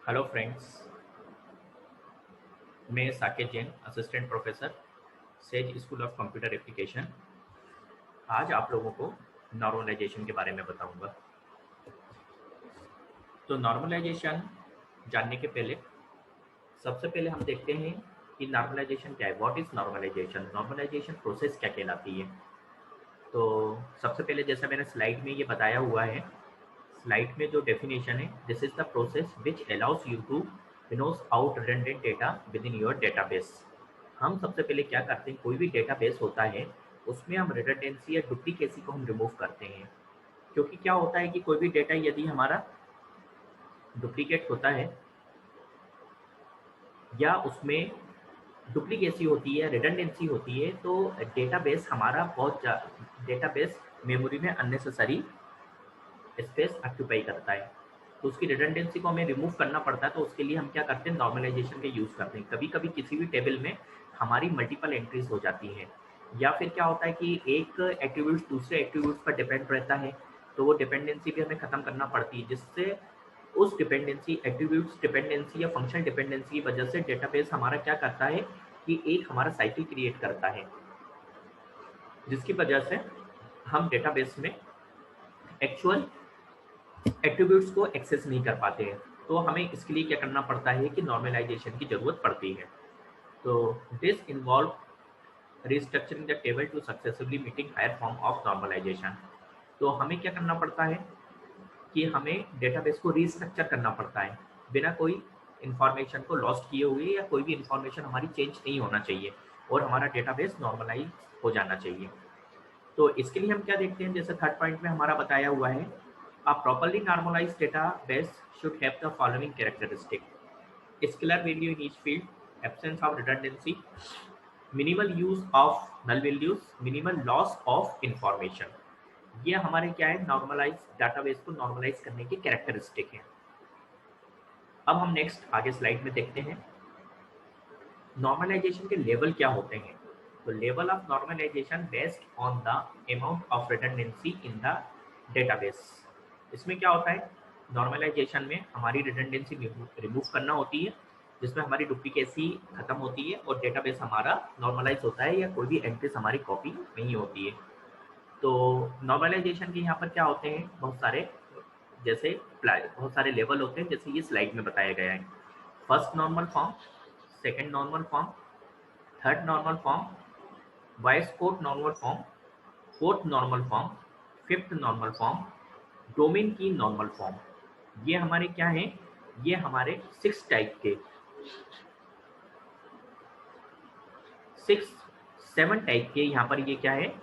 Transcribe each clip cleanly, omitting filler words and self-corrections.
Hello friends, मैं Saket Jain, assistant professor, says school of computer application. आज आप लोगों को नॉर्मलाइजेशन के बारे में बताऊंगा। तो नॉर्मलाइजेशन जानने के पहले सबसे पहले हम देखते हैं कि नॉर्मलाइजेशन क्या है। What is normalization? Normalization process क्या कहलाती है? तो सबसे पहले जैसा मैंने स्लाइड में ये बताया हुआ है, स्लाइड में जो डेफिनेशन है, this is the process which allows you to winnow out redundant data within your database. हम सबसे पहले क्या करते हैं, कोई भी डेटाबेस होता है उसमें हम रिडंडेंसी या डुप्लीकेसी को हम रिमूव करते हैं। क्योंकि क्या होता है कि कोई भी डेटा यदि हमारा डुप्लीकेट होता है या उसमें डुप्लीकेसी होती है, रिडंडेंसी होती है, तो डेटाबेस हमारा डेटाबेस मेमोरी में अननेसेसरी स्पेस ऑक्यूपाई करता है। तो उसकी रिडंडेंसी को हमें रिमूव करना पड़ता है। तो उसके लिए हम क्या करते हैं, नॉर्मलाइजेशन का यूज़ करते हैं। कभी कभी किसी भी टेबल में हमारी मल्टीपल एंट्रीज हो जाती हैं, या फिर क्या होता है कि एक एट्रीब्यूट्स दूसरे एट्रीब्यूट्स पर डिपेंड रहता है, तो वो डिपेंडेंसी भी हमें ख़त्म करना पड़ती है, जिससे उस डिपेंडेंसी, एट्रीब्यूट्स डिपेंडेंसी या फंक्शन डिपेंडेंसी की वजह से डेटाबेस हमारा क्या करता है कि एक हमारा साइकिल क्रिएट करता है, जिसकी वजह से हम डेटाबेस में एक्चुअल एट्रीब्यूट्स को एक्सेस नहीं कर पाते हैं। तो हमें इसके लिए क्या करना पड़ता है कि नॉर्मलाइजेशन की ज़रूरत पड़ती है। तो this involve restructuring the table to successfully meeting higher form of normalization. तो हमें क्या करना पड़ता है कि हमें डेटाबेस को रिस्ट्रक्चर करना पड़ता है, बिना कोई इन्फॉर्मेशन को लॉस्ट किए हुए, या कोई भी इन्फॉर्मेशन हमारी चेंज नहीं होना चाहिए, और हमारा डेटाबेस नॉर्मलाइज हो जाना चाहिए। तो इसके लिए हम क्या देखते हैं, जैसे थर्ड पॉइंट में हमारा बताया हुआ है, a properly normalized database should have the following characteristic: scalar value in each field, absence of redundancy, minimal use of null values, minimal loss of information। ये हमारे क्या है, नॉर्मलाइज डाटाबेस को नॉर्मलाइज करने की कैरेक्टरिस्टिक है। अब हम नेक्स्ट आगे स्लाइड में देखते हैं नॉर्मलाइजेशन के लेवल क्या होते हैं। तो level of normalization based on the amount of redundancy in the database. इसमें क्या होता है, नॉर्मलाइजेशन में हमारी रिडंडेंसी रिमूव करना होती है, जिसमें हमारी डुप्लीकेसी खत्म होती है और डेटाबेस हमारा नॉर्मलाइज होता है, या कोई भी एंट्रीज हमारी कॉपी नहीं होती है। तो नॉर्मलाइजेशन के यहाँ पर क्या होते हैं, बहुत सारे, जैसे बहुत सारे लेवल होते हैं, जैसे ये स्लाइड में बताया गया है। First normal form, second normal form, third normal form, voice Codd normal form, fourth normal form, fifth normal form, domain की नॉर्मल फॉर्म। ये हमारे क्या हैं, ये हमारे 7 टाइप के यहाँ पर ये क्या है,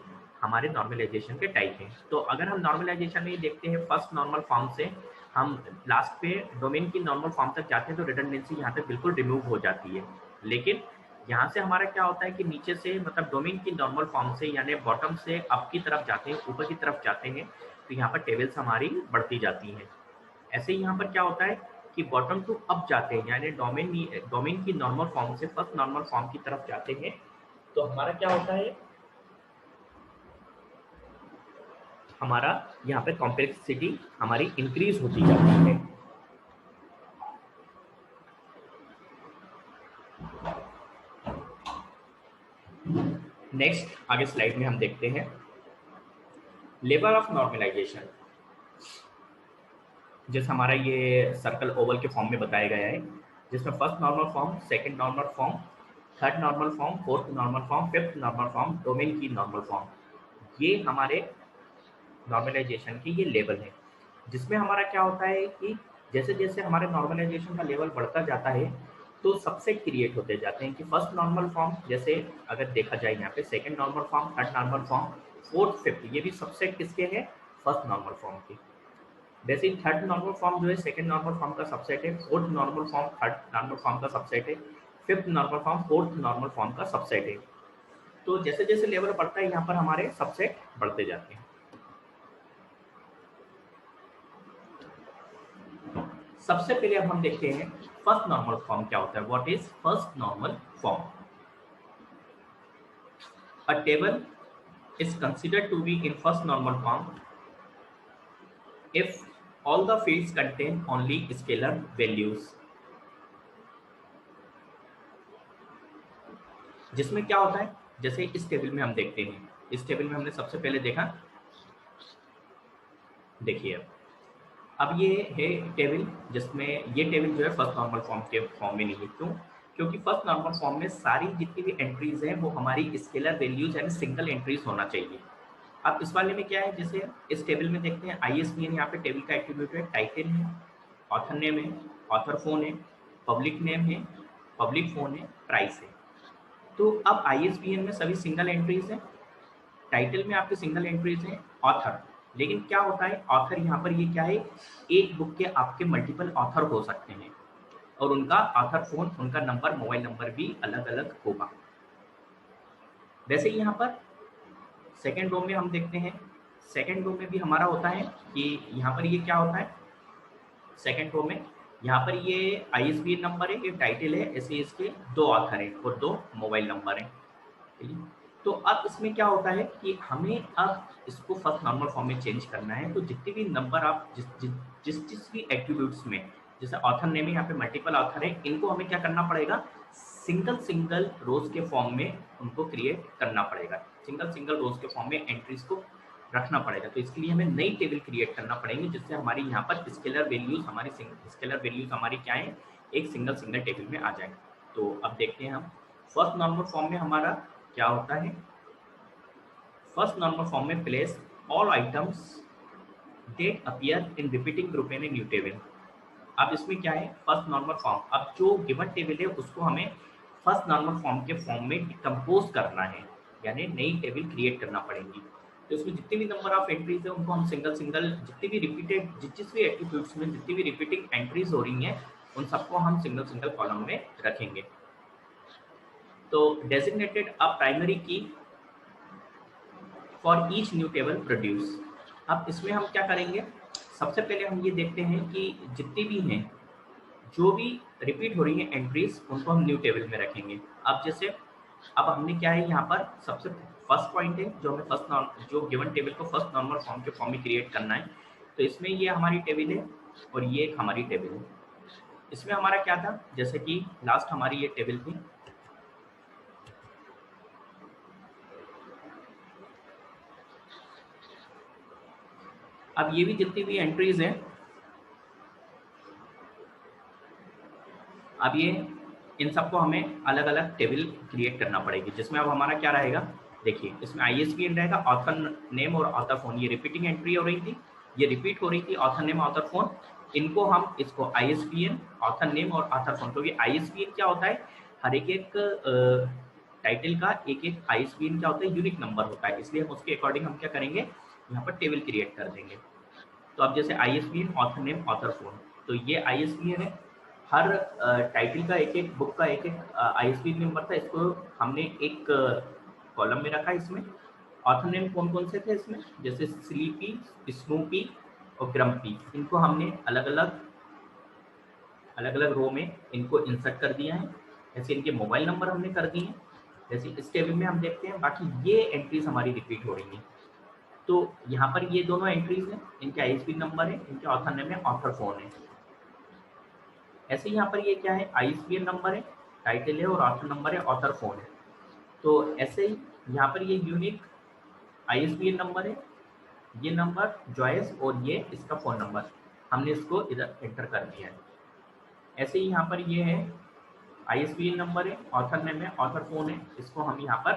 हमारे नॉर्मलाइजेशन के टाइप हैं। तो अगर हम नॉर्मलाइजेशन में ये देखते हैं, फर्स्ट नॉर्मल फॉर्म से हम लास्ट पे डोमेन की नॉर्मल फॉर्म तक जाते हैं, तो रिडंडेंसी यहाँ तक बिल्कुल रिमूव हो जाती है। लेकिन यहाँ से हमारा क्या होता है कि नीचे से, मतलब डोमेन की नॉर्मल फॉर्म से, यानी बॉटम से अप की तरफ जाते हैं, ऊपर की तरफ जाते हैं, तो यहाँ पर टेबल्स हमारी बढ़ती जाती हैं। ऐसे ही यहाँ पर क्या होता है कि बॉटम टू अप जाते हैं, यानी डोमेन की नॉर्मल फॉर्म से फर्स्ट नॉर्मल फॉर्म की तरफ जाते हैं, तो हमारा क्या होता है, हमारा यहाँ पे कॉम्प्लेक्सिटी हमारी इंक्रीज होती जाती है। नेक्स्ट आगे स्लाइड में हम देखते हैं लेवल ऑफ नॉर्मलाइजेशन। जैसे हमारा ये सर्कल ओवल के फॉर्म में बताया गया है, जिसमें first normal form, second normal form, third normal form, fourth normal form, fifth normal form, domain की नॉर्मल फॉर्म, ये हमारे नॉर्मलाइजेशन के ये लेवल है। जिसमें हमारा क्या होता है कि जैसे जैसे हमारे नॉर्मलाइजेशन का लेवल बढ़ता जाता है, तो सबसेट क्रिएट होते जाते हैं कि फर्स्ट नॉर्मल फॉर्म, जैसे अगर देखा जाए यहाँ पे second normal form, third normal form, fourth, fifth, ये भी सबसेट किसके हैं, फर्स्ट नॉर्मल फॉर्म के। वैसे ही थर्ड नॉर्मल फॉर्म जो है सेकंड नॉर्मल फॉर्म का सबसेट है, fourth normal form third normal form का सबसेट है, fifth normal form fourth normal form का सबसेट है। तो जैसे जैसे लेवल बढ़ता है, यहाँ पर हमारे सबसेट बढ़ते जाते हैं। सबसे पहले अब हम देखते हैं फर्स्ट नॉर्मल फॉर्म क्या होता है। What is first normal form? A table is considered to be in first normal form if all the fields contain only scalar values। जिसमें क्या होता है, जैसे इस टेबल में हम देखते हैं, इस टेबल में हमने सबसे पहले देखा, देखिए अब ये है टेबल, जिसमें ये टेबल जो है फर्स्ट नॉर्मल फॉर्म के फॉर्म में नहीं है। क्यों? क्योंकि फर्स्ट नॉर्मल फॉर्म में सारी जितनी भी एंट्रीज हैं वो हमारी स्केलर वैल्यूज यानी सिंगल एंट्रीज होना चाहिए। अब इस वाले में क्या है, जैसे इस टेबल में देखते हैं ISBN, यहाँ पे टेबल का एट्रीब्यूट है, टाइटल है, ऑथर नेम है, ऑथर फोन है, पब्लिक नेम है, पब्लिक फोन है, प्राइस है। तो अब ISBN में सभी सिंगल एंट्रीज हैं, टाइटल में आपके सिंगल एंट्रीज हैं, ऑथर। लेकिन क्या होता है, ऑथर यहाँ पर ये क्या है, एक बुक के आपके मल्टीपल ऑथर हो सकते हैं और उनका ऑथर फोन, उनका नंबर, मोबाइल नंबर भी अलग अलग होगा। वैसे ही यहाँ पर सेकेंड रो में हम देखते हैं, सेकेंड रो में भी हमारा होता है कि यहाँ पर ये क्या होता है, सेकेंड रो में यहाँ पर ये ISBN नंबर है, ये टाइटल है, ऐसे इसके दो ऑथर हैं और दो मोबाइल नंबर हैं। ठीक है? तो अब इसमें क्या होता है कि हमें अब इसको फर्स्ट नॉर्मल फॉर्म में चेंज करना है। तो जितने भी नंबर आप जिस भी एट्रीब्यूट्स में, जैसे ऑथर नेम में यहाँ पे मल्टीपल ऑथर है, इनको हमें क्या करना पड़ेगा, सिंगल सिंगल रोज के फॉर्म में उनको क्रिएट करना पड़ेगा, सिंगल सिंगल रोज के फॉर्म में एंट्रीज को रखना पड़ेगा। तो इसके लिए हमें नई टेबल क्रिएट करना पड़ेंगे, जिससे हमारी यहाँ पर स्केलर वैल्यूज हमारी क्या है, एक सिंगल सिंगल टेबल में आ जाए। तो अब देखते हैं हम फर्स्ट नॉर्मल फॉर्म में हमारा क्या होता है। फर्स्ट नॉर्मल फॉर्म में place all items date appear in repeating group in a new table. अब इसमें क्या है, फर्स्ट नॉर्मल फॉर्म, अब जो गिवन टेबल है उसको हमें फर्स्ट नॉर्मल फॉर्म के फॉर्म में डिकम्पोज करना है, यानी नई टेबल क्रिएट करना पड़ेगी। तो इसमें जितने भी नंबर ऑफ एंट्रीज है उनको हम सिंगल सिंगल, जितनी भी रिपीटेड, जिस भी एट्रीब्यूट्स में जितनी भी रिपीटिंग एंट्रीज हो रही हैं उन सबको हम सिंगल सिंगल कॉलम में रखेंगे। तो designated a primary key for each new table produce. अब इसमें हम क्या करेंगे, सबसे पहले हम ये देखते हैं कि जितनी भी हैं, जो भी रिपीट हो रही हैं एंट्रीज, उनको हम न्यू टेबल में रखेंगे। अब जैसे अब हमने क्या है, यहाँ पर सबसे फर्स्ट पॉइंट है जो हमें जो गिवन टेबल को फर्स्ट नॉर्मल फॉर्म के फॉर्म में क्रिएट करना है। तो इसमें ये हमारी टेबल है और ये एक हमारी टेबल है। इसमें हमारा क्या था, जैसे कि लास्ट हमारी ये टेबल थी, अब ये भी जितनी भी एंट्रीज हैं, अब ये इन सबको हमें अलग अलग टेबल क्रिएट करना पड़ेगी, जिसमें अब हमारा क्या रहेगा, देखिए इसमें ISBN रहेगा, ऑथर नेम और ऑथर फोन, ये रिपीटिंग एंट्री हो रही थी, ये रिपीट हो रही थी, ऑथर नेम ऑथर फोन, इनको हम इसको ISBN, ऑथर नेम और ऑथर फोन, क्योंकि ISBN क्या होता है, हर एक टाइटल का एक एक ISBN क्या होता है, यूनिक नंबर होता है, इसलिए हम उसके अकॉर्डिंग हम क्या करेंगे, यहाँ पर टेबल क्रिएट कर देंगे। तो अब जैसे ISBN, author name, author phone, तो ये ISBN है, हर टाइटल का एक एक, बुक का एक एक ISBN नंबर था, इसको हमने एक कॉलम में रखा। इसमें ऑथर नेम कौन कौन से थे इसमें, जैसे स्लीपी, स्नूपी और ग्रम्पी, इनको हमने अलग अलग रो में इनको इंसर्ट कर दिया है। ऐसे इनके मोबाइल नंबर हमने कर दिए हैं, जैसे इस टेबल में हम देखते हैं। बाकी ये एंट्रीज हमारी रिपीट हो रही हैं, तो यहाँ पर ये दोनों एंट्रीज हैं, इनके ISBN नंबर है, इनके ऑथर नेम है, ऑथर फोन है। ऐसे यहाँ पर ये क्या है, ISBN नंबर है, टाइटल है और ऑथर नंबर है, ऑथर फोन है। तो ऐसे ही यहाँ पर ये यूनिक ISBN नंबर है, ये नंबर जॉयस और ये इसका फ़ोन नंबर, हमने इसको इधर एंटर कर दिया है। ऐसे ही यहाँ पर ये है ISBN नंबर है, ऑथर नेम है, ऑथर फोन है, इसको हम यहाँ पर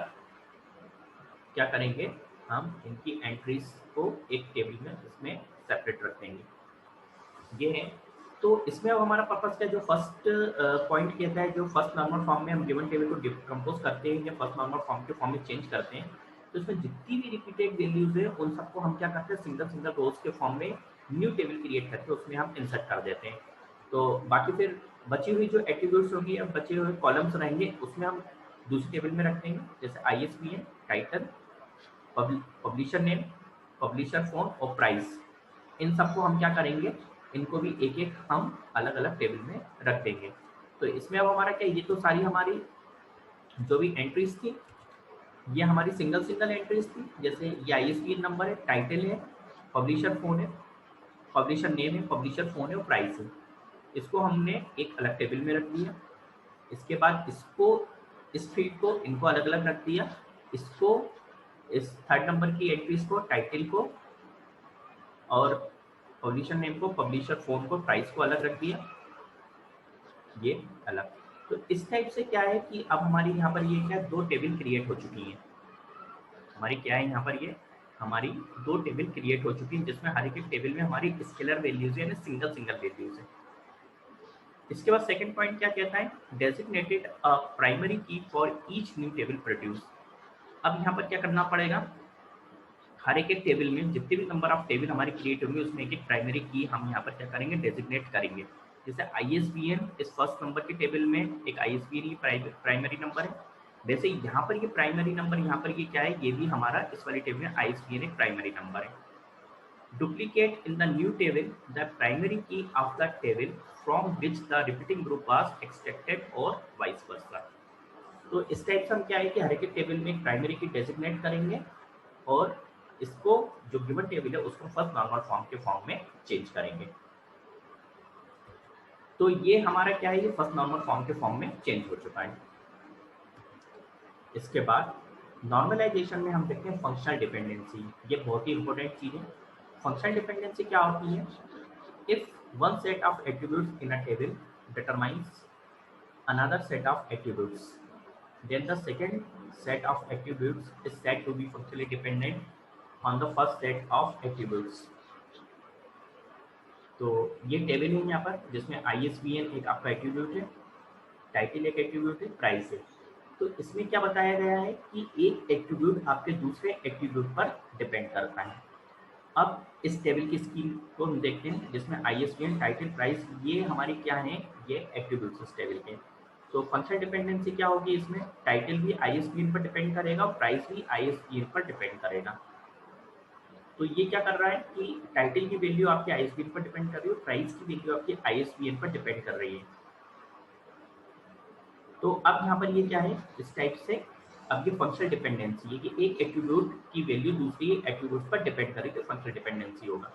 क्या करेंगे, हम इनकी एंट्रीज को एक टेबल में इसमें सेपरेट रख देंगे। ये है, तो इसमें अब हमारा पर्पस क्या, जो फर्स्ट पॉइंट कहता है, जो फर्स्ट नॉर्मल फॉर्म में हम गिवन टेबल को डिकम्पोज करते हैं या फर्स्ट नॉर्मल फॉर्म के फॉर्म में चेंज करते हैं, तो इसमें जितनी भी रिपीटेड वैल्यूज है उन सबको हम क्या करते हैं, सिंगल सिंगल रोज के फॉर्म में न्यू टेबल क्रिएट करके उसमें हम इंसर्ट कर देते हैं। तो बाकी फिर बची हुई जो एट्रीब्यूट्स होंगी, अब बचे हुए कॉलम्स रहेंगे, उसमें हम दूसरी टेबल में रख देंगे, जैसे ISBN, title, publisher name, publisher phone और प्राइस, इन सबको हम क्या करेंगे, इनको भी एक एक हम अलग अलग टेबल में रख देंगे। तो इसमें अब हमारा क्या, ये तो सारी हमारी जो भी एंट्रीज थी, ये हमारी सिंगल सिंगल एंट्रीज थी, जैसे ये ISBN नंबर है, टाइटल है, पब्लिशर फोन है, पब्लिशर नेम है, पब्लिशर फोन है और प्राइस है, इसको हमने एक अलग टेबल में रख दिया। इसके बाद इसको इस फील्ड को इनको अलग अलग रख दिया, इसको इस थर्ड नंबर की एंट्रीज को, टाइटल को और पब्लिशर नेम को, पब्लिशर फोन को, प्राइस को अलग रख दिया, ये अलग। तो इस टाइप से क्या है कि अब हमारी यहाँ पर ये क्या दो टेबल क्रिएट हो चुकी हैं। हमारी क्या है यहाँ पर ये हमारी दो टेबल क्रिएट हो चुकी हैं, जिसमें हर एक टेबल में हमारी स्केलर वैल्यूज यानी सिंगल सिंगल वैल्यूज है। इसके बाद सेकंड पॉइंट क्या कहता है, designated a primary key for each new table produce. अब यहाँ पर क्या करना पड़ेगा, हर एक टेबल में जितने भी नंबर ऑफ टेबल हमारी क्रिएट होंगे उसमें एक प्राइमरी की हम यहाँ पर क्या करेंगे, डेजिग्नेट करेंगे। जैसे ISBN इस फर्स्ट नंबर के टेबल में एक ISBN ये प्राइमरी नंबर है, वैसे यहाँ पर ये प्राइमरी नंबर यहाँ पर ये क्या है, ये भी हमारा इस वाली टेबल में ISBN एक प्राइमरी नंबर है। Duplicate in the new table the primary key of the table from which the repeating group was extracted or vice versa। तो इस टाइप से हम क्या है कि हर एक टेबल में एक प्राइमरी की डेजिग्नेट करेंगे और इसको जो गिवन टेबल है उसको फर्स्ट नॉर्मल फॉर्म के फॉर्म में चेंज करेंगे। तो ये हमारा क्या है, ये फर्स्ट नॉर्मल फॉर्म के फॉर्म में चेंज हो चुका है। इसके बाद नॉर्मलाइजेशन में हम देखते हैं फंक्शनल डिपेंडेंसी। ये बहुत ही इंपॉर्टेंट चीज है। फंक्शनल डिपेंडेंसी क्या होती है, if one set of attributes in a table determines another set of attributes, then the second set of attributes is said to be functionally dependent on the first set of attributes। तो ये table है यहाँ पर जिसमें ISBN एक आपका attribute है, title एक एट्रीब्यूट है, प्राइस है। तो इसमें क्या बताया गया है कि एक एट्रीब्यूट आपके दूसरे एट्रीब्यूट पर डिपेंड करता है। अब इस टेबल की स्कीम को हम देखते हैं जिसमें ISBN, टाइटल, प्राइस ये हमारी क्या है, ये एट्रीब्यूट्स इस टेबल के। तो फंक्शनल डिपेंडेंसी क्या होगी, इसमें टाइटल भी ISBN पर डिपेंड करेगा और प्राइस भी ISBN पर डिपेंड करेगा। तो ये क्या कर रहा है कि टाइटल की वैल्यू आपके ISBN पर डिपेंड कर रही है, प्राइस की वैल्यू आपकी ISBN पर डिपेंड कर रही है। तो अब यहाँ पर ये क्या है, इस टाइप से अब ये फंक्शनल डिपेंडेंसी है कि एक एट्रीब्यूट की वैल्यू दूसरी एट्रीब्यूट पर डिपेंड करे तो फंक्शनल डिपेंडेंसी होगा।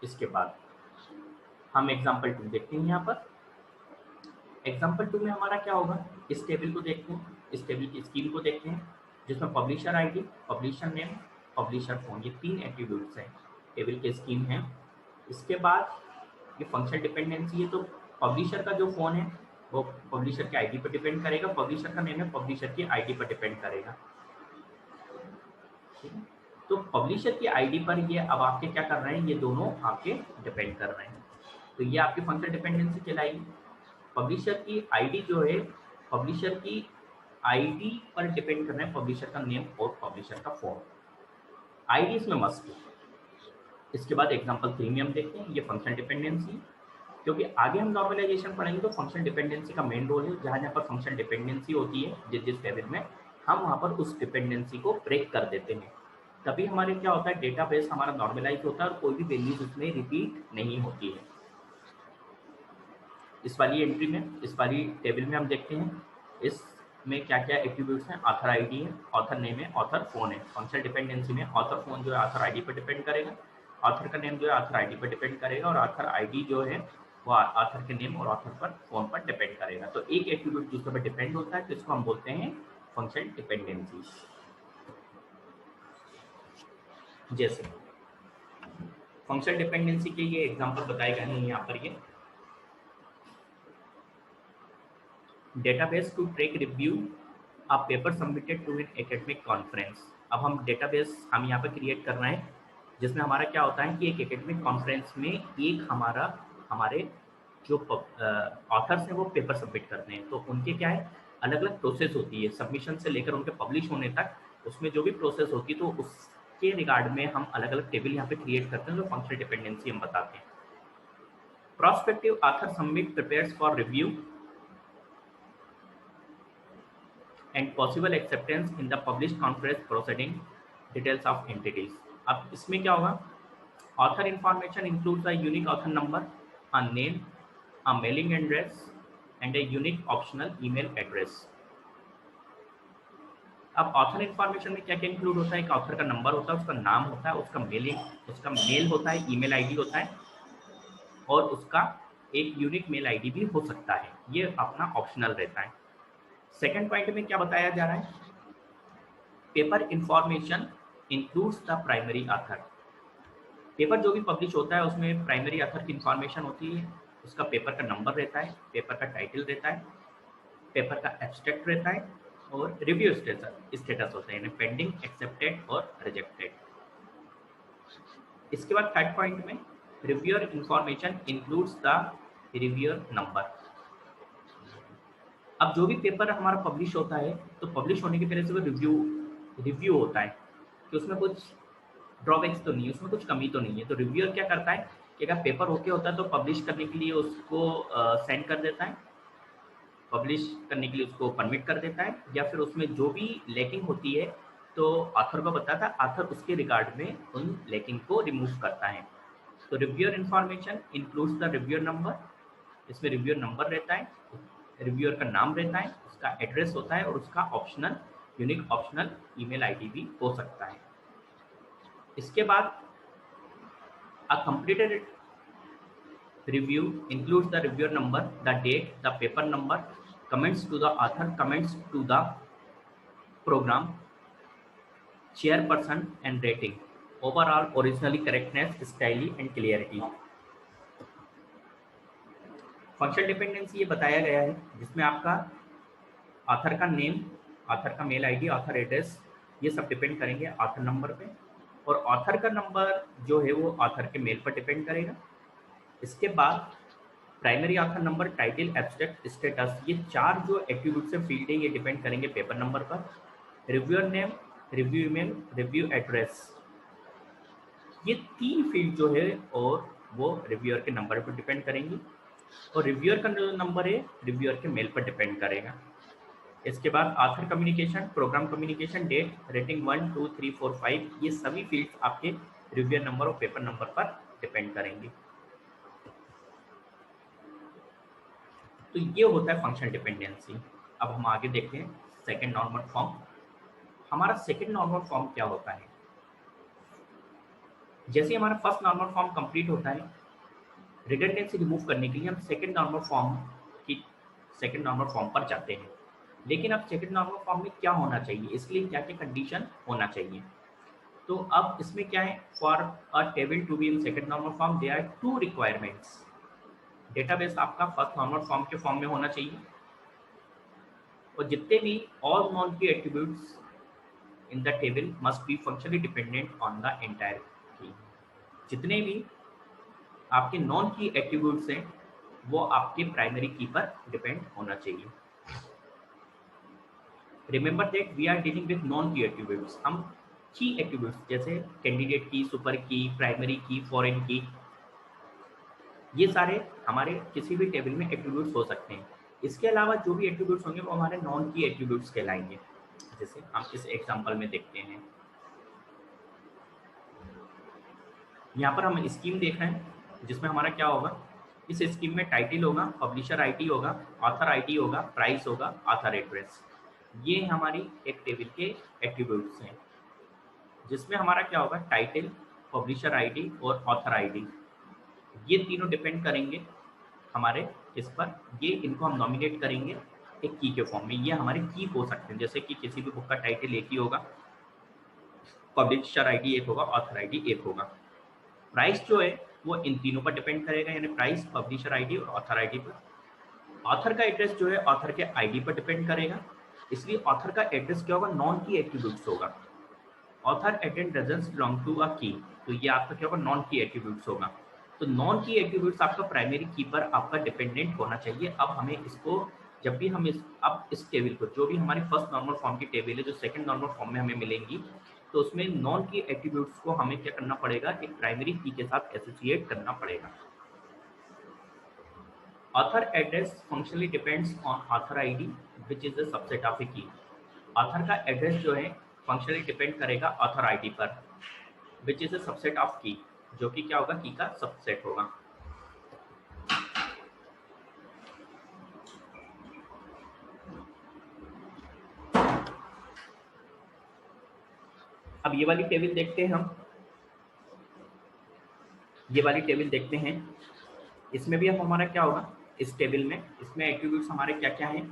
इसके बाद हम एग्जांपल 2 देखते हैं। यहाँ पर एग्जांपल 2 में हमारा क्या होगा, इस टेबल को देखते हैं, इस टेबल की स्कीम को देखते हैं जिसमें publisher ID, publisher name, publisher phone, ये तीन एट्रीब्यूट्स हैं, टेबल के स्कीम है। इसके बाद ये फंक्शनल डिपेंडेंसी है, तो पब्लिशर का जो फोन है वो पब्लिशर के आईडी पर डिपेंड करेगा, पब्लिशर का नेम है पब्लिशर की आईडी पर डिपेंड करेगा। तो पब्लिशर की आईडी पर ये अब आपके क्या कर रहे हैं, ये दोनों आपके डिपेंड कर रहे हैं, तो ये आपकी फंक्शनल डिपेंडेंसी कहलाएगी। पब्लिशर की आईडी जो है, पब्लिशर की आईडी पर डिपेंड कर रहे हैं पब्लिशर का नेम और पब्लिशर का फोन, आईडी इसमें मस्ट है। इसके बाद एग्जांपल 3 में हम देखते हैं ये फंक्शनल डिपेंडेंसी, क्योंकि आगे हम नॉर्मलाइजेशन पढ़ेंगे तो फंक्शनल डिपेंडेंसी का मेन रोल है। जहाँ पर फंक्शनल डिपेंडेंसी होती है जिस टेबल में, हम वहाँ पर उस डिपेंडेंसी को ब्रेक कर देते हैं, तभी हमारे क्या होता है, डेटाबेस हमारा नॉर्मलाइज होता है और कोई भी वैल्यूज उसमें रिपीट नहीं होती है। इस वाली एंट्री में, इस वाली टेबल में हम देखते हैं इसमें क्या क्या एट्रीब्यूट्स हैं, ऑथर आईडी है, ऑथर नेम है, ऑथर फोन है। फंक्शनल डिपेंडेंसी में ऑथर फोन जो है ऑथर आईडी पर डिपेंड करेगा, ऑथर का नेम जो है ऑथर आईडी पर डिपेंड करेगा और ऑथर आईडी जो है वो ऑथर के नेम और ऑथर पर फोन पर डिपेंड करेगा। तो एक एट्रीब्यूट दूसरे पर डिपेंड होता है तो इसको हम बोलते हैं फंक्शनल डिपेंडेंसी। जैसे फंक्शनल डिपेंडेंसी के ये एग्जांपल बताए गए हैं यहाँ पर, ये database to track review a paper submitted to an academic conference. अब हम डेटाबेस हम यहाँ पर क्रिएट कर रहे हैं जिसमें हमारा क्या होता है कि एक एकेडमिक कॉन्फ्रेंस में एक हमारे जो ऑथर्स हैं वो पेपर सबमिट करते हैं, तो उनके क्या है अलग अलग प्रोसेस होती है, सबमिशन से लेकर उनके पब्लिश होने तक उसमें जो भी प्रोसेस होती है, तो उसके रिगार्ड में हम अलग अलग टेबल यहाँ पे क्रिएट करते हैं, तो फंक्शनल डिपेंडेंसी हम बताते हैं। Prospective author submit prepares for review and possible acceptance in the published conference proceeding, details of entities। अब इसमें क्या होगा, author information includes a unique author number, a name, a mailing address and a unique optional email address। अब author information में क्या क्या include होता है, एक ऑथर का नंबर होता है, उसका नाम होता है, उसका मेल होता है, ईमेल आईडी होता है और उसका एक यूनिक मेल आईडी भी हो सकता है, ये अपना ऑप्शनल रहता है। सेकंड पॉइंट में क्या बताया जा रहा है, paper information includes the primary author. Paper जो भी पब्लिश होता है उसमें प्राइमरी ऑथर की इंफॉर्मेशन होती है, उसका पेपर का नंबर रहता है, पेपर का टाइटल रहता है, पेपर का एब्स्ट्रैक्ट रहता है और रिव्यू स्टेटस होता है, पेंडिंग, एक्सेप्टेड और रिजेक्टेड। इसके बाद थर्ड पॉइंट में reviewer information includes the reviewer number. अब जो भी पेपर हमारा पब्लिश होता है तो पब्लिश होने के पहले से वो रिव्यू होता है कि उसमें कुछ ड्रॉबैक्स तो नहीं है, उसमें कुछ कमी तो नहीं है। तो रिव्यूअर क्या करता है कि अगर पेपर ओके होता है तो पब्लिश करने के लिए उसको सेंड कर देता है, पब्लिश करने के लिए उसको परमिट कर देता है, या फिर उसमें जो भी लैकिंग होती है तो ऑथर को बताता है, ऑथर उसके रिगार्ड में उन लैकिंग को रिमूव करता है। तो reviewer information includes the reviewer number, इसमें रिव्यूअर नंबर रहता है, रिव्यूअर का नाम रहता है, उसका एड्रेस होता है और उसका optional unique optional email ID भी हो सकता है। इसके बाद अ completed review includes the reviewer number, the date, the paper number, comments to the author, comments to the program, chairperson and rating, overall originally correctness, style and clarity। Functional dependency ये बताया गया है जिसमें आपका ऑथर का name, author का mail ID, author address, ये सब डिपेंड करेंगे ऑथर नंबर पे, और ऑथर का नंबर जो है वो ऑथर के मेल पर डिपेंड करेगा। इसके बाद primary author number, title, abstract, status, ये चार जो एट्रीब्यूट्स हैं फील्ड है ये डिपेंड करेंगे पेपर नंबर पर। Reviewer name, review email, review address, ये तीन फील्ड जो है और वो रिव्यूअर के नंबर पर डिपेंड करेंगी, और रिव्यूअर का जो नंबर है रिव्यूअर के मेल पर डिपेंड करेगा। इसके बाद author communication, program communication, date, rating 1, 2, 3, 4, 5, ये सभी फील्ड्स आपके रिव्यूअर नंबर और पेपर नंबर पर डिपेंड करेंगे। तो ये होता है फंक्शन डिपेंडेंसी। अब हम आगे देखते हैं सेकंड नॉर्मल फॉर्म। हमारा सेकंड नॉर्मल फॉर्म क्या होता है, जैसे हमारा फर्स्ट नॉर्मल फॉर्म कंप्लीट होता है, रिडंडेंसी रिमूव करने के लिए हम सेकंड नॉर्मल फॉर्म पर जाते हैं। लेकिन अब सेकंड नॉर्मल फॉर्म में क्या होना चाहिए, इसके लिए क्या क्या कंडीशन होना चाहिए। तो अब इसमें क्या है, for a table to be in second normal form there are two requirements. Database आपका फर्स्ट नॉर्मल फॉर्म के फॉर्म में होना चाहिए, और जितने भी all non key attributes in the table must be functionally dependent on the entire key. जितने भी आपके नॉन की एट्रीब्यूट्स हैं वो आपके प्राइमरी की पर डिपेंड होना चाहिए। Remember that we are dealing with non key attributes. हम की एट्रीब्यूट्स जैसे कैंडिडेट की, सुपर की, प्राइमरी की, फॉरेन की, ये सारे हमारे किसी भी टेबल में एट्रीब्यूट्स हो सकते हैं। इसके अलावा जो भी एट्रीब्यूट्स होंगे वो हमारे नॉन की एट्रीब्यूट्स कहलाएंगे। जैसे हम इस एग्जांपल में देखते हैं, यहाँ पर हम स्कीम देख रहे हैं जिसमें हमारा क्या होगा, इस स्कीम में टाइटल होगा, पब्लिशर आईडी होगा, ऑथर आईडी होगा, प्राइस होगा, ऑथर एड्रेस। ये हमारी एक टेबल के एट्रीब्यूट्स हैं जिसमें हमारा क्या होगा, टाइटल, पब्लिशर आईडी और ऑथर आईडी, ये तीनों डिपेंड करेंगे हमारे इस पर। ये इनको हम नॉमिनेट करेंगे एक की के फॉर्म में। ये हमारे की हो सकते हैं, जैसे कि किसी भी बुक का टाइटल एक ही होगा, पब्लिशर आईडी एक होगा, ऑथर आईडी एक होगा। प्राइस जो है वो इन तीनों पर डिपेंड करेगा, यानी प्राइस, पब्लिशर आईडी और ऑथर आईडी पर। ऑथर का एड्रेस जो है ऑथर के आईडी पर डिपेंड करेगा, इसलिए ऑथर का एड्रेस क्या होगा, नॉन की एट्रीब्यूट्स होगा। Author attend doesn't belong to a key, तो ये आपका क्या होगा, नॉन की एट्रीब्यूट्स होगा। तो नॉन की एट्रीब्यूट्स आपका प्राइमरी की पर आपका डिपेंडेंट होना चाहिए। अब हमें इसको जब भी हम इस टेबल को, जो भी हमारी फर्स्ट नॉर्मल फॉर्म की टेबल है जो सेकंड नॉर्मल फॉर्म में हमें मिलेंगी, तो उसमें नॉन की एट्रीब्यूट्स को हमें क्या करना पड़ेगा, एक प्राइमरी की के साथ एसोसिएट करना पड़ेगा। Author address functionally depends on author ID which is the subset of a key. Author का एड्रेस जो है फंक्शनली डिपेंड करेगा ऑथर आईडी पर, which is a subset of key, जो कि क्या होगा, की का सबसेट होगा। अब ये वाली टेबल देखते हैं हम, ये वाली टेबल देखते हैं। इसमें भी अब हमारा क्या होगा, इस टेबल में, इसमें एट्रीब्यूट्स हमारे क्या क्या हैं,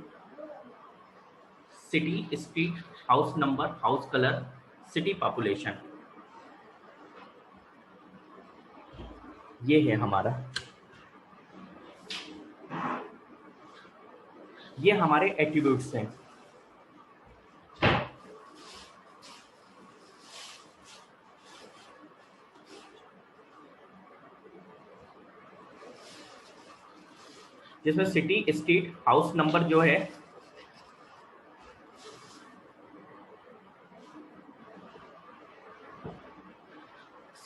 city, street, house number, house colour, city population, ये है हमारा, ये हमारे एट्रीब्यूट्स हैं। जिसमें सिटी, स्ट्रीट, हाउस नंबर जो है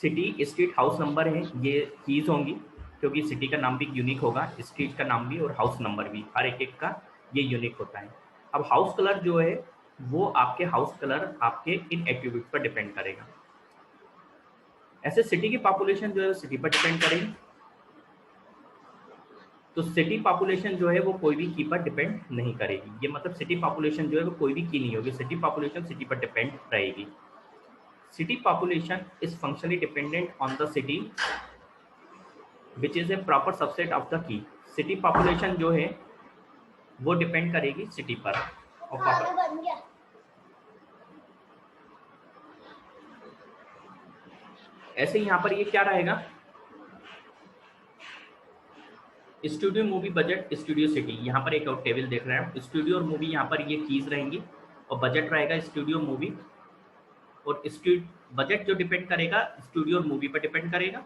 सिटी, स्ट्रीट, हाउस नंबर है, ये कीज होंगी क्योंकि सिटी का नाम भी यूनिक होगा, स्ट्रीट का नाम भी और हाउस नंबर भी, हर एक एक का ये यूनिक होता है। अब हाउस कलर जो है वो आपके हाउस कलर आपके इन एट्रीब्यूट पर डिपेंड करेगा। ऐसे सिटी की पॉपुलेशन जो है सिटी पर डिपेंड करेगी, तो सिटी पॉपुलेशन जो है वो कोई भी की पर डिपेंड नहीं करेगी। ये मतलब सिटी पॉपुलेशन जो है वो कोई भी की नहीं होगी, सिटी पॉपुलेशन सिटी पर डिपेंड रहेगी। City population is functionally dependent on the city which is a proper subset of the key. City population जो है वो डिपेंड करेगी सिटी पर, और ऐसे यहाँ पर ये क्या रहेगा, studio movie budget studio city, यहाँ पर एक और टेबल देख रहे हैं, स्टूडियो और मूवी यहाँ पर ये कीज रहेंगी, और बजट रहेगा स्टूडियो मूवी, और बजट जो डिपेंड करेगा स्टूडियो और मूवी पर डिपेंड करेगा,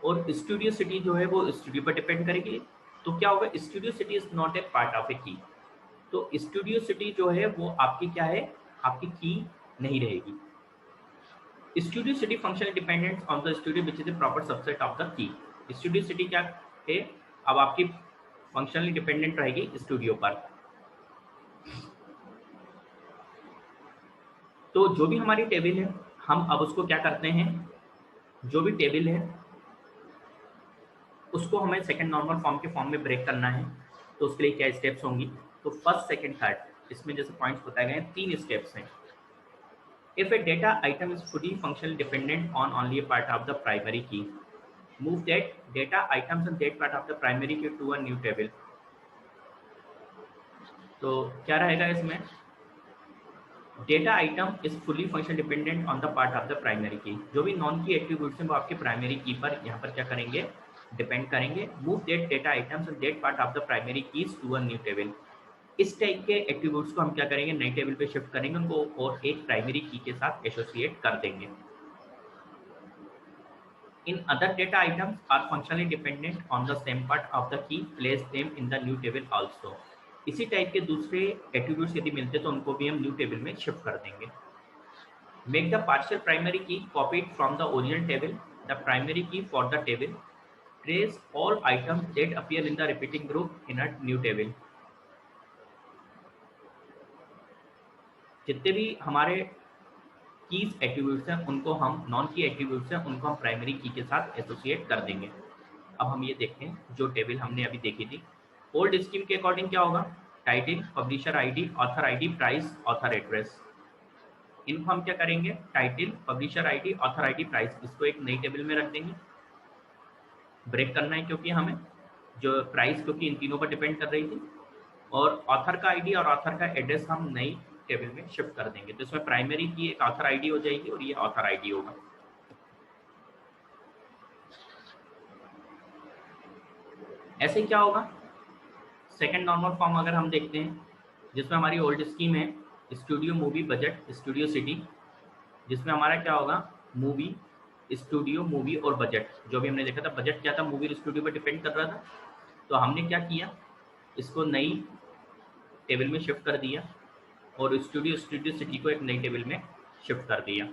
और स्टूडियो सिटी जो है वो स्टूडियो पर डिपेंड करेगी। तो क्या होगा, studio city is not a part of a key, तो स्टूडियो सिटी जो है वो आपकी क्या है, आपकी की नहीं रहेगी। Studio city function dependent on the studio which is a proper subset of the key. Studio city क्या है, अब आपकी फंक्शनली डिपेंडेंट रहेगी स्टूडियो पर। तो जो भी हमारी टेबल है हम अब उसको क्या करते हैं, जो भी टेबल है उसको हमें सेकंड नॉर्मल फॉर्म के फॉर्म में ब्रेक करना है। तो उसके लिए क्या स्टेप्स होंगी, तो फर्स्ट सेकंड थर्ड, इसमें जैसे पॉइंट्स बताए गए हैं 3 स्टेप्स हैं। If A data item is fully functionally dependent on only A part of the primary की, move that data items and that part of the primary key to a new table। तो क्या रहेगा इसमें, data item is fully function dependent on the part of the primary की, जो भी non key attributes हैं वो आपके प्राइमरी की पर यहाँ पर क्या करेंगे, डिपेंड करेंगे। Move that data items and that part of the primary keys to a new table, इस टाइप के एट्रीब्यूट्स को हम क्या करेंगे, नई टेबल पे शिफ्ट करेंगे उनको, और एक प्राइमरी की के साथ एसोसिएट कर देंगे। In other data items are functionally dependent on the same part of the key, place them in the new table also। इसी टाइप के दूसरे एट्रीब्यूट्स यदि मिलते तो उनको भी हम न्यू टेबल में शिफ्ट कर देंगे। Make the partial primary key copied from the original table, the primary key for the table, trace all items that appear in the repeating group in a new table। जितने भी हमारे keys attributes हैं उनको हम, non key attributes हैं उनको हम primary key के साथ एसोसिएट कर देंगे। अब हम ये देखते हैं जो टेबल हमने अभी देखी थी, ओल्ड स्कीम के अकॉर्डिंग क्या होगा, title, publisher ID, author ID, price, author address, इनको हम क्या करेंगे, title, publisher ID, author ID, price, इसको एक नई टेबल में रख देंगे। ब्रेक करना है क्योंकि हमें जो प्राइस क्योंकि इन तीनों पर डिपेंड कर रही थी, और ऑथर का आईडी और ऑथर का एड्रेस हम नई टेबल में शिफ्ट कर देंगे। तो इसमें प्राइमरी की एक ऑथर आईडी हो जाएगी और ये ऑथर आईडी होगा। ऐसे क्या होगा, सेकंड नॉर्मल फॉर्म अगर हम देखते हैं जिसमें हमारी ओल्ड स्कीम है studio movie budget studio city, जिसमें हमारा क्या होगा, मूवी, स्टूडियो, मूवी और बजट, जो भी हमने देखा था बजट क्या था, मूवी और स्टूडियो पर डिपेंड कर रहा था। तो हमने क्या किया, इसको नई टेबल में शिफ्ट कर दिया और स्टूडियो सिटी को एक नई टेबल में शिफ्ट कर दिया।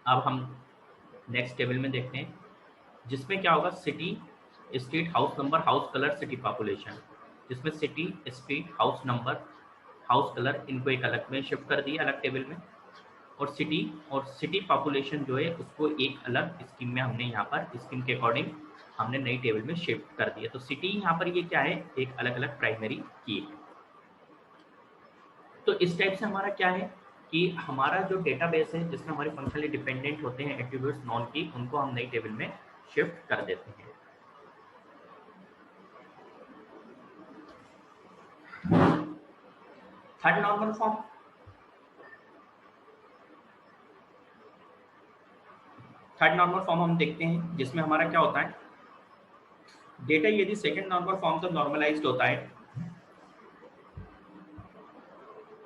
अब हम नेक्स्ट टेबल में देखते हैं जिसमें क्या होगा, city, street, house number, house colour, city population, जिसमें city, street, house number, house colour इनको एक अलग में शिफ्ट कर दिया, अलग टेबल में, और सिटी पॉपुलेशन जो है उसको एक अलग स्कीम में हमने यहाँ पर स्कीम के अकॉर्डिंग हमने नई टेबल में शिफ्ट कर दिया। तो सिटी यहाँ पर ये क्या है, एक अलग अलग प्राइमरी की है। तो इस टाइप से हमारा क्या है कि हमारा जो डेटाबेस है जिसमें हमारे फंक्शनली डिपेंडेंट होते हैं एट्रीब्यूट्स नॉन की, उनको हम नई टेबल में शिफ्ट कर देते हैं। Third normal form, third normal form हम देखते हैं जिसमें हमारा क्या होता है, डेटा यदि सेकंड नॉर्मल फॉर्म से नॉर्मलाइज्ड होता है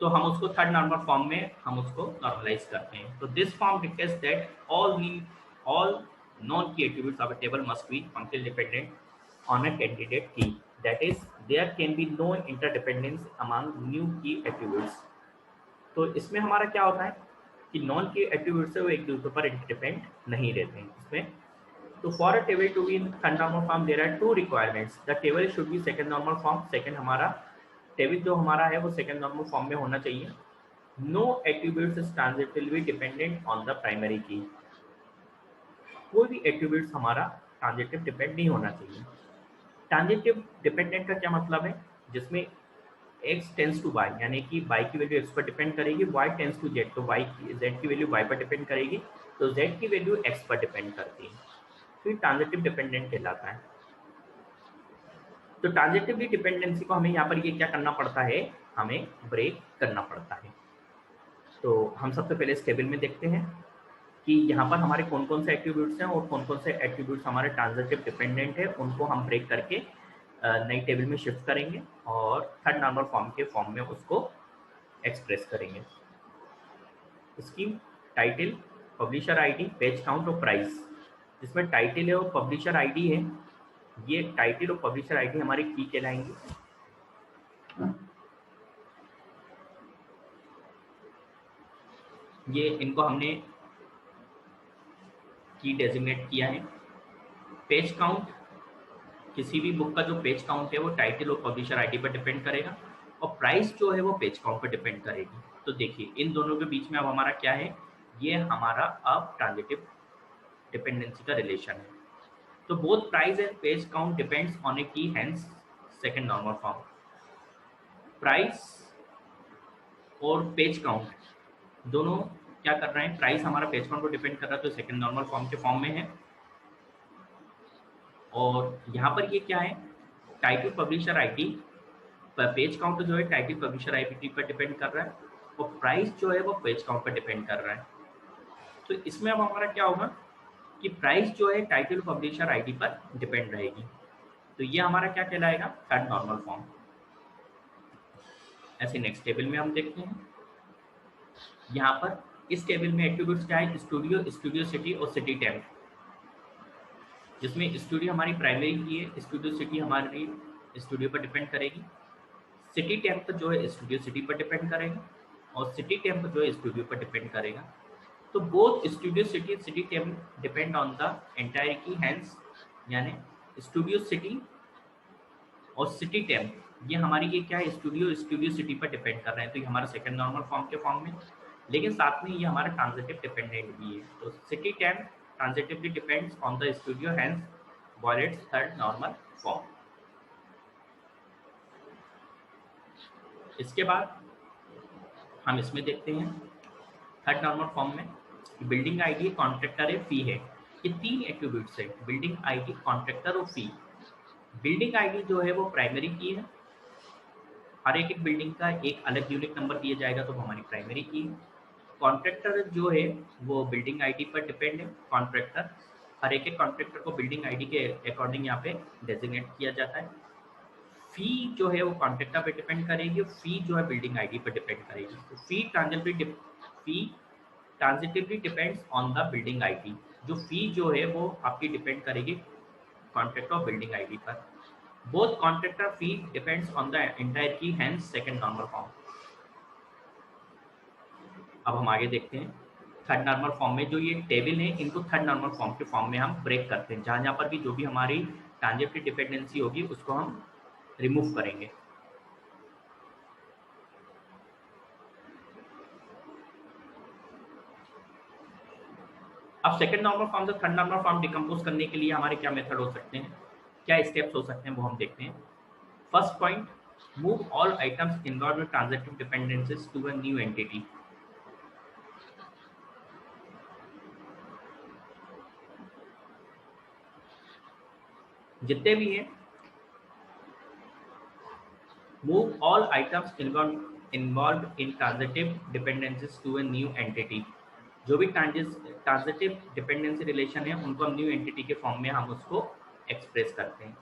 तो हम उसको थर्ड नॉर्मल फॉर्म में हम उसको नॉर्मलाइज करते हैं। तो this form dictates that all non key attributes of a table must be functionally dependent on a candidate key, that is there can be no interdependence among new key attributes. तो इसमें हमारा क्या होता है कि नॉन की attribute से वो एक दूसरे पर इंटरडिपेंड नहीं रहते हैं इसमें। तो for a table to be in third normal form there are two requirements, the table should be second normal form, second हमारा टेबल जो हमारा है वो सेकंड नॉर्मल फॉर्म में होना चाहिए। No attributes is transitively dependent on the primary key, कोई भी एट्रीब्यूट्स हमारा ट्रांजिटिव डिपेंड नहीं होना चाहिए। ट्रांजिटिव डिपेंडेंट का क्या मतलब है, जिसमें x टेंस टू y, यानी कि y की वैल्यू x पर डिपेंड करेगी, y टेंस टू z, तो z की वैल्यू y पर डिपेंड करेगी, तो z की वैल्यू x पर डिपेंड करती है, तो ये ट्रांजिटिव डिपेंडेंट कहलाता है। तो ट्रांजिटिवली डिपेंडेंसी को हमें यहाँ पर ये क्या करना पड़ता है, हमें ब्रेक करना पड़ता है। तो हम सबसे पहले इस टेबल में देखते हैं कि यहाँ पर हमारे कौन कौन से एट्रीब्यूट्स हैं और कौन कौन से एट्रीब्यूट्स हमारे ट्रांजिटिव डिपेंडेंट है, उनको हम ब्रेक करके नई टेबल में शिफ्ट करेंगे और थर्ड नॉर्मल फॉर्म के फॉर्म में उसको एक्सप्रेस करेंगे। इसकी title, publisher ID, page count और प्राइस। जिसमें टाइटल है और पब्लिशर आईडी है, ये टाइटल और पब्लिशर आईडी हमारी की कहलाएंगे। ये इनको हमने की डेजिग्नेट किया है। पेज काउंट, किसी भी बुक का जो पेज काउंट है वो टाइटल और पब्लिशर आईडी पर डिपेंड करेगा, और प्राइस जो है वो पेज काउंट पर डिपेंड करेगी। तो देखिए इन दोनों के बीच में अब हमारा क्या है, ये हमारा अब ट्रांजिटिव डिपेंडेंसी का रिलेशन है। तो both price and page count depends on a key, hence second normal form. Price और पेज काउंट दोनों क्या कर रहे हैं, प्राइस हमारा पेज काउंट पर डिपेंड कर रहा है तो सेकंड नॉर्मल फॉर्म के फॉर्म में है, और यहाँ पर ये क्या है, title publisher ID, page count जो है टाइटल पब्लिशर आईडी पर डिपेंड कर रहा है, और प्राइस जो है वो पेज काउंट पर डिपेंड कर रहा है। तो इसमें अब हमारा क्या होगा कि प्राइस जो है टाइटल पब्लिशर आईडी पर डिपेंड रहेगी, तो ये हमारा क्या कहलाएगा, थर्ड नॉर्मल फॉर्म। ऐसे नेक्स्ट टेबल में हम देखते हैं, यहाँ पर इस टेबल में एट्रीब्यूट्स क्या है, स्टूडियो, स्टूडियो सिटी और सिटी टेम्प। जिसमें स्टूडियो हमारी प्राइमरी की है, स्टूडियो सिटी हमारी स्टूडियो पर डिपेंड करेगी, सिटी टेम्प जो है स्टूडियो सिटी पर डिपेंड करेगा, और सिटी टेम्प जो है स्टूडियो पर डिपेंड करेगा। तो both studio city city temp depend on the entire की, हैंस यानी स्टूडियो सिटी और सिटी टेम्प ये हमारी ये क्या है, स्टूडियो स्टूडियो सिटी पर डिपेंड कर रहे हैं, तो ये हमारा सेकंड नॉर्मल फॉर्म के फॉर्म में, लेकिन साथ में ये हमारा ट्रांजिटिव डिपेंडेंट भी है। तो city temp transitively depends on the studio, hence violates third normal form. इसके बाद हम इसमें देखते हैं थर्ड नॉर्मल फॉर्म में, बिल्डिंग आईडी, कॉन्ट्रैक्टर है, फी है, ये तीन एट्रीब्यूट्स है, बिल्डिंग आईडी, कॉन्ट्रैक्टर और फी। बिल्डिंग आईडी जो है वो प्राइमरी की है, हर एक बिल्डिंग का एक अलग यूनिक नंबर दिया जाएगा तो वो हमारी प्राइमरी की है। कॉन्ट्रैक्टर जो है वो बिल्डिंग आईडी पर डिपेंड है, कॉन्ट्रैक्टर हर एक कॉन्ट्रैक्टर को बिल्डिंग आईडी के अकॉर्डिंग यहाँ पे डेजिग्नेट किया जाता है। फी जो है वो कॉन्ट्रैक्टर पे डिपेंड करेगी, फी जो है बिल्डिंग आईडी पर डिपेंड करेगी। तो fee transitively depends on the building ID, जो फी जो है वो आपकी डिपेंड करेगी कॉन्ट्रैक्टर और बिल्डिंग आईडी पर। Both contractor fee depends on the entire की, हेंस सेकंड नॉर्मल फॉर्म। अब हम आगे देखते हैं थर्ड नॉर्मल फॉर्म में जो ये टेबल है इनको थर्ड नॉर्मल फॉर्म के फॉर्म में हम ब्रेक करते हैं, जहाँ जहाँ पर भी जो भी हमारी ट्रांजिटिव डिपेंडेंसी होगी उसको हम रिमूव करेंगे। अब सेकंड नॉर्मल फॉर्म से थर्ड नॉर्मल फॉर्म डिकम्पोज करने के लिए हमारे क्या मेथड हो सकते हैं, क्या स्टेप्स हो सकते हैं वो हम देखते हैं। First point, move all items involved with transitive dependencies to a new entity. जितने भी हैं, move all items involve in transitive dependencies to a new entity. जो भी ट्रांजिटिव डिपेंडेंसी रिलेशन है उनको हम न्यू एंटिटी के फॉर्म में हम उसको एक्सप्रेस करते हैं।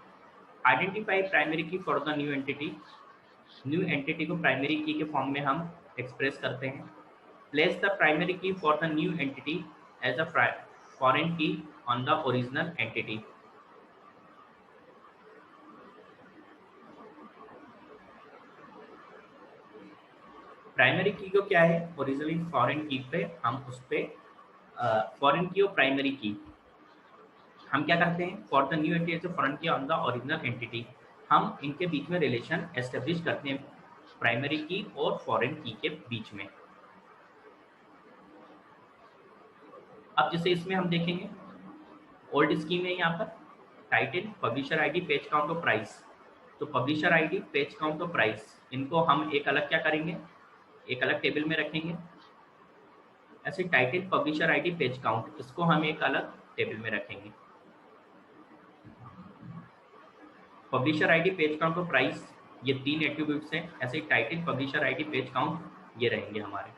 Identify primary key for the new entity. New entity को प्राइमरी की के फॉर्म में हम एक्सप्रेस करते हैं। Place the primary key for the new entity as a foreign key on the original entity. Primary key को क्या है, originally foreign की पे हम उस पे फॉरेन की और प्राइमरी की हम क्या करते हैं, for the new entity foreign key on the original entity, हम इनके बीच में रिलेशन एस्टेब्लिश करते हैं प्राइमरी की और फॉरेन की के बीच में। अब जैसे इसमें हम देखेंगे ओल्ड स्कीम है, यहाँ पर title, publisher ID, page count और प्राइस। तो पब्लिशर आईडी, पेज काउंट और प्राइस, इनको हम एक अलग क्या करेंगे, एक अलग टेबल में रखेंगे। ऐसे title, publisher ID, page count, इसको हम एक अलग टेबल में रखेंगे। पब्लिशर आईडी, पेज काउंट और प्राइस ये तीन एट्रीब्यूट्स हैं। ऐसे title, publisher ID, page count ये रहेंगे हमारे।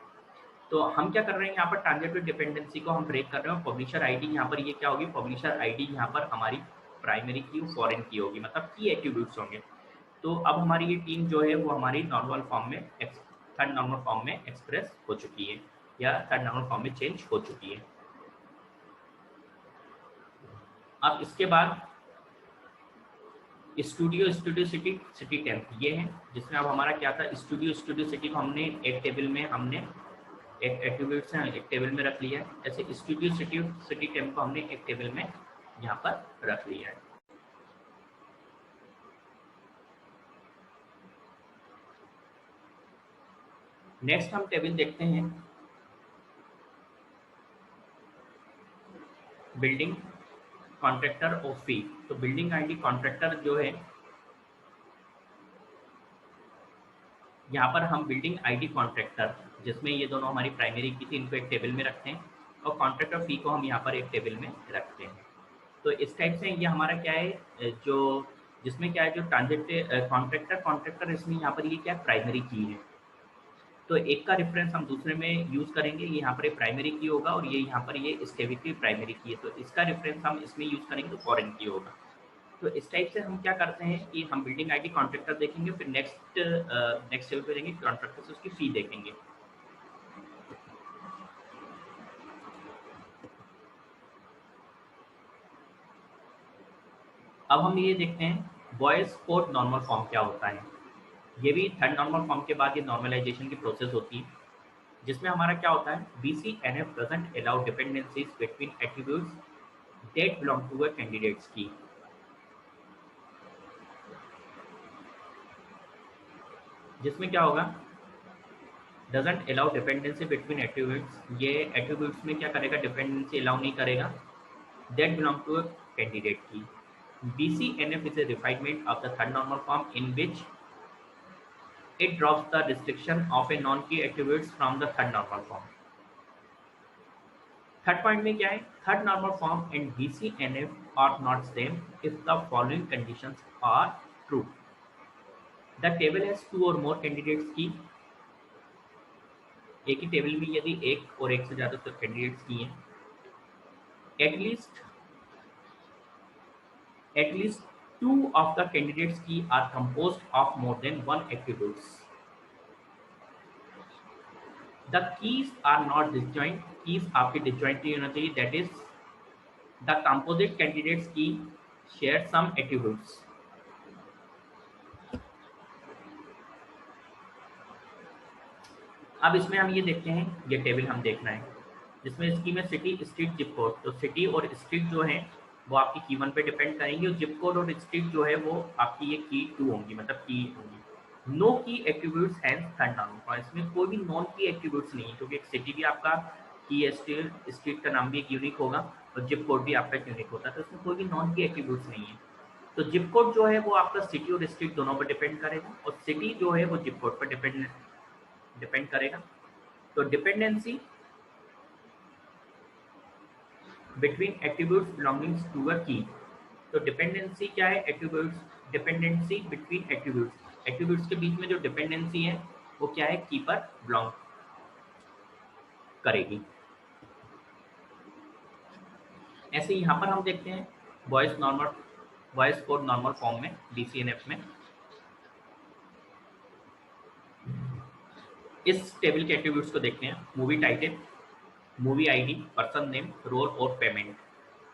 तो हम क्या कर रहे हैं, यहाँ पर ट्रांजिटिव डिपेंडेंसी को हम ब्रेक कर रहे हैं। पब्लिशर आईडी यहाँ पर ये क्या होगी, पब्लिशर आईडी यहाँ पर हमारी प्राइमरी की फॉरेन की होगी, मतलब की एट्रीब्यूट्स होंगे। तो अब हमारी ये टीम जो है वो हमारी नॉर्मल फॉर्म में, थर्ड नॉर्मल फॉर्म में एक्सप्रेस हो चुकी है या थर्ड नॉर्मल फॉर्म में चेंज हो चुकी है। अब इसके बाद studio, studio city, city temp ये है, जिसमें अब हमारा क्या था, स्टूडियो, स्टूडियो सिटी को हमने एक टेबल में, हमने एक एट्रीब्यूट्स हैं एक टेबल में रख लिया है। ऐसे स्टूडियो सिटी, सिटी टेम्प को हमने एक टेबल में यहाँ पर रख लिया है। नेक्स्ट हम टेबल देखते हैं बिल्डिंग कॉन्ट्रैक्टर ऑफ फी। तो बिल्डिंग आईडी कॉन्ट्रैक्टर जो है, यहाँ पर हम बिल्डिंग आईडी कॉन्ट्रैक्टर, जिसमें ये दोनों हमारी प्राइमरी की थी, इनको एक टेबल में रखते हैं और कॉन्ट्रैक्टर फी को हम यहाँ पर एक टेबल में रखते हैं। तो इस टाइप से ये हमारा क्या है, जो जिसमें क्या है, जो ट्रांजिटिव कॉन्ट्रैक्टर इसमें यहाँ पर ये क्या है, प्राइमरी की है। तो एक का रेफरेंस हम दूसरे में यूज करेंगे, ये यहाँ पर प्राइमरी की होगा और ये यहाँ पर ये स्टेबिलिटी प्राइमरी की है, तो इसका रेफरेंस हम इसमें यूज करेंगे तो फॉरेन की होगा। तो इस टाइप से हम क्या करते हैं कि हम बिल्डिंग आईडी कॉन्ट्रैक्टर देखेंगे, फिर नेक्स्ट लेवल पे जाएंगे कॉन्ट्रैक्टर से उसकी फी देखेंगे। अब हम ये देखते हैं बॉयज फोर्थ नॉर्मल फॉर्म क्या होता है। ये भी थर्ड नॉर्मल फॉर्म के बाद ये नॉर्मलाइजेशन की प्रोसेस होती है, जिसमें हमारा क्या होता है, BCNF doesn't allow dependencies between attributes that belong to a candidates key. जिसमें क्या होगा, doesn't allow dependency between attributes, ये एट्रीब्यूट्स में क्या करेगा, डिपेंडेंसी अलाउ नहीं करेगा that belong to a candidate key. BCNF is a refinement of the third normal form in which it drops the restriction of a non-key attributes from the third normal form. Third point में क्या है, third normal form and BCNF are not same if the following conditions are true. The table has two or more candidates की, एक ही table में यदि एक और एक से ज्यादा कैंडिडेट्स की हैं, at least two of the candidates key are composed of more than one attributes. The keys are not disjoint, keys आपके disjoint नहीं होना चाहिए, that is the composite candidates key share some attributes. अब इसमें हम ये देखते हैं, ये टेबल हम देखना है, जिसमें इसकी में सिटी, स्ट्रीट, जिप कोड। तो सिटी और स्ट्रीट जो है वो आपकी की 1 पे डिपेंड करेंगी और जिप कोड और स्ट्रीट जो है वो आपकी ये की 2 होंगी, मतलब की होंगी। No key attributes hence third normal form, इसमें कोई भी नॉन की एट्रीब्यूट्स नहीं है, क्योंकि एक सिटी भी आपका की है, स्ट्रीट का नाम भी एक यूनिक होगा और जिप कोड भी आपका एक यूनिक होता है, तो इसमें कोई भी नॉन की एट्रीब्यूट्स नहीं है। तो जिप कोड जो है वो आपका सिटी और स्ट्रीट दोनों पर डिपेंड करेगा और सिटी जो है वो जिप कोड पर डिपेंड करेगा। तो dependency between attributes belonging to a key, तो डिपेंडेंसी क्या है, attributes, dependency between attributes, attributes के बीच में जो डिपेंडेंसी है वो क्या है, की पर बिलोंग करेगी। ऐसे यहाँ पर हम देखते हैं वॉइस कोड नॉर्मल फॉर्म में BCNF में इस टेबल के एट्रीब्यूट्स को देखते हैं। Movie title, movie ID, person name, role और पेमेंट।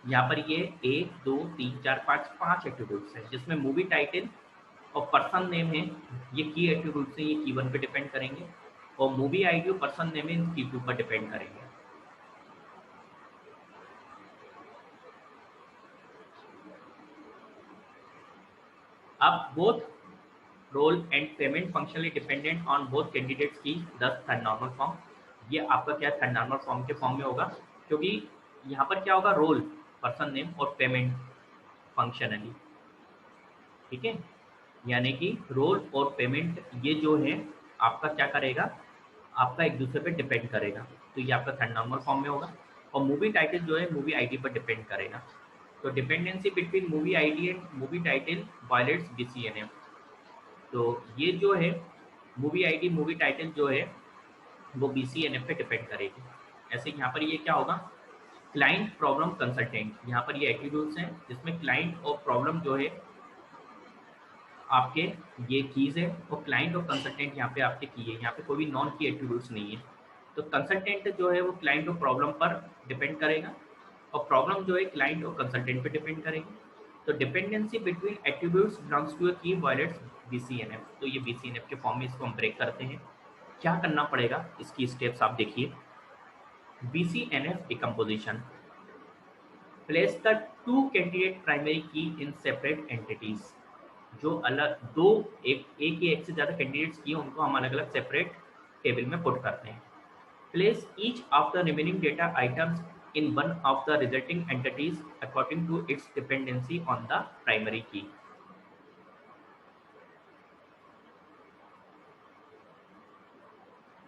यहाँ पर ये 1 2 3 4 5 एट्रीब्यूट्स हैं, जिसमें मूवी टाइटल और पर्सन नेम है ये की एट्रीब्यूट्स हैं, ये की 1 पे डिपेंड करेंगे, और मूवी आईडी और पर्सन नेम है की 2 पर डिपेंड करेंगे। अब both role and payment functionally dependent on both candidates key this third normal form. ये आपका क्या थर्ड नॉर्मल फॉर्म के फॉर्म में होगा, क्योंकि यहाँ पर क्या होगा, रोल, पर्सन नेम और पेमेंट फंक्शनली, ठीक है। यानी कि रोल और पेमेंट ये जो है आपका क्या करेगा, आपका एक दूसरे पे डिपेंड करेगा, तो ये आपका थर्ड नॉर्मल फॉर्म में होगा। और मूवी टाइटल जो है मूवी आईडी पर डिपेंड करेगा। तो dependency between movie ID and movie title violets BCNF। तो ये जो है मूवी आईडी मूवी टाइटल जो है वो BCNF पे डिपेंड करेगी। ऐसे यहाँ पर ये क्या होगा, क्लाइंट प्रॉब्लम कंसल्टेंट, यहाँ पर ये एट्रीब्यूट्स हैं जिसमें क्लाइंट और प्रॉब्लम जो है आपके ये कीज है, और क्लाइंट और कंसल्टेंट यहाँ पे आपके की है, यहाँ पे कोई भी नॉन की एट्रीब्यूट्स नहीं है। तो कंसल्टेंट जो है वो क्लाइंट और प्रॉब्लम पर डिपेंड करेगा, और प्रॉब्लम जो है क्लाइंट और कंसल्टेंट पे डिपेंड करेगी। तो dependency between attributes belongs to a key violates BCNF। तो ये BCNF के फॉर्म में इसको हम ब्रेक करते हैं। क्या करना पड़ेगा, इसकी स्टेप्स आप देखिए। BCNF decomposition, place the two candidate primary की इन सेपरेट एंटिटीज। जो अलग दो एक या एक से ज़्यादा कैंडिडेट्स की उनको हम अलग अलग सेपरेट टेबल में पुट करते हैं। Place each of the remaining data items in one of the resulting entities according to its dependency on the primary key।